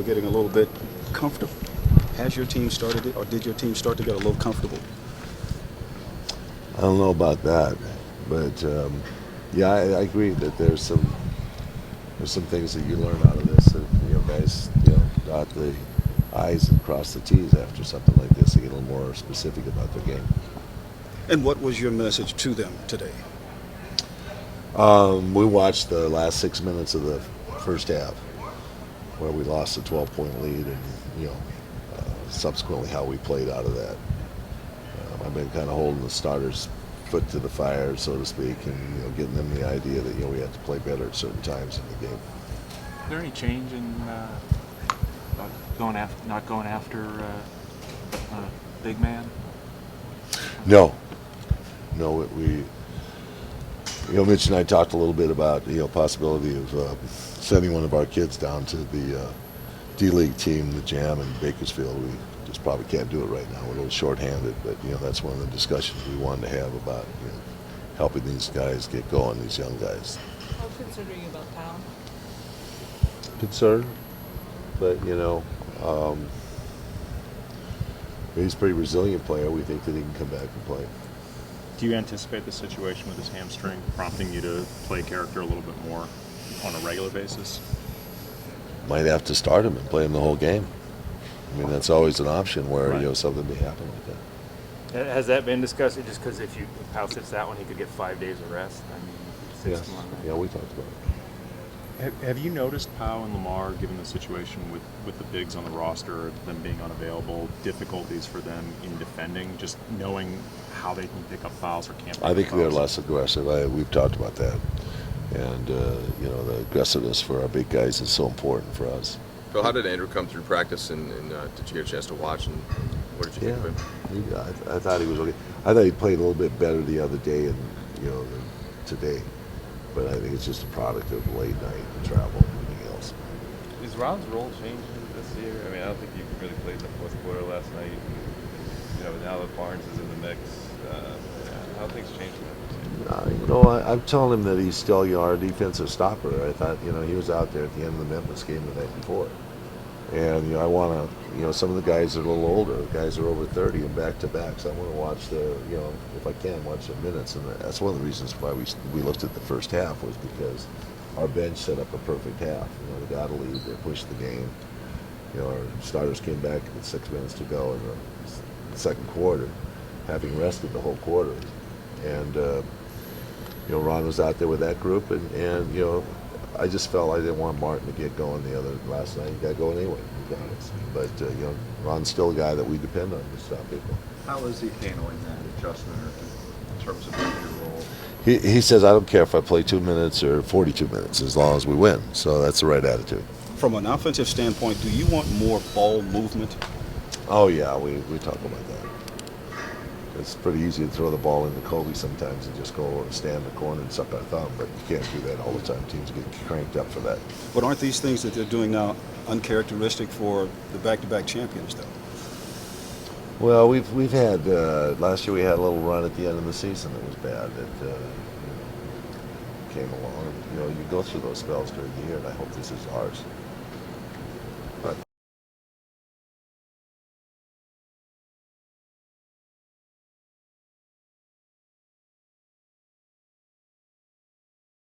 We're getting a little bit comfortable. Has your team started it, or did your team start to get a little comfortable? I don't know about that, but yeah, I agree that there's some things that you learn out of this. That, guys, dot the I's and cross the T's after something like this. They get a little more specific about their game. And what was your message to them today? We watched the last 6 minutes of the first half, where we lost a 12-point lead, and subsequently how we played out of that. I've been kind of holding the starters' foot to the fire, so to speak, and getting them the idea that we have to play better at certain times in the game. Is there any change in not going after big man? No, we. Mitch and I talked a little bit about possibility of sending one of our kids down to the D-League team, the Jam in Bakersfield. We just probably can't do it right now. We're a little short-handed, but that's one of the discussions we wanted to have about helping these guys get going, these young guys. How concerned are you about Powell? Concerned, but he's a pretty resilient player. We think that he can come back and play. Do you anticipate the situation with his hamstring prompting you to play character a little bit more on a regular basis? Might have to start him and play him the whole game. I mean, that's always an option where Right. Something may happen like that. Has that been discussed? Just because if Powell sits that one, he could get 5 days of rest. I mean, Yes. Yeah, we talked about it. Have you noticed Powell and Lamar, given the situation with the bigs on the roster, them being unavailable, difficulties for them in defending, just knowing how they can pick up fouls or can't pick I think up they're fouls? less aggressive. We've talked about that. And, the aggressiveness for our big guys is so important for us. Phil, how did Andrew come through practice, and did you get a chance to watch, and what did you think of him? I thought he was okay. I thought he played a little bit better the other day than today. But I think it's just a product of late night and travel and everything else. Is Ron's role changing this year? I mean, I don't think you really played in the fourth quarter last night. And, now that Barnes is in the mix, how things changed for him? I'm telling him that he's still our defensive stopper. I thought he was out there at the end of the Memphis game the night before. And I want to, some of the guys are a little older. The guys are over 30 and back-to-backs. I want to watch if I can, watch the minutes. And that's one of the reasons why we looked at the first half, was because our bench set up a perfect half. They got a lead, they pushed the game. Our starters came back with 6 minutes to go in the second quarter, having rested the whole quarter. And, Ron was out there with that group, and I just felt I didn't want Martin to get going last night. He got going anyway, to be honest. But, Ron's still a guy that we depend on to stop people. How is he handling that adjustment in terms of your role? He says, I don't care if I play 2 minutes or 42 minutes as long as we win. So that's the right attitude. From an offensive standpoint, do you want more ball movement? Oh, yeah, we talk about that. It's pretty easy to throw the ball into Kobe sometimes and just go and stand in the corner and suck our thumb, but you can't do that all the time. Teams get cranked up for that. But aren't these things that they're doing now uncharacteristic for the back-to-back champions, though? Well, we've had last year we had a little run at the end of the season that was bad that came along. You go through those spells during the year, and I hope this is ours.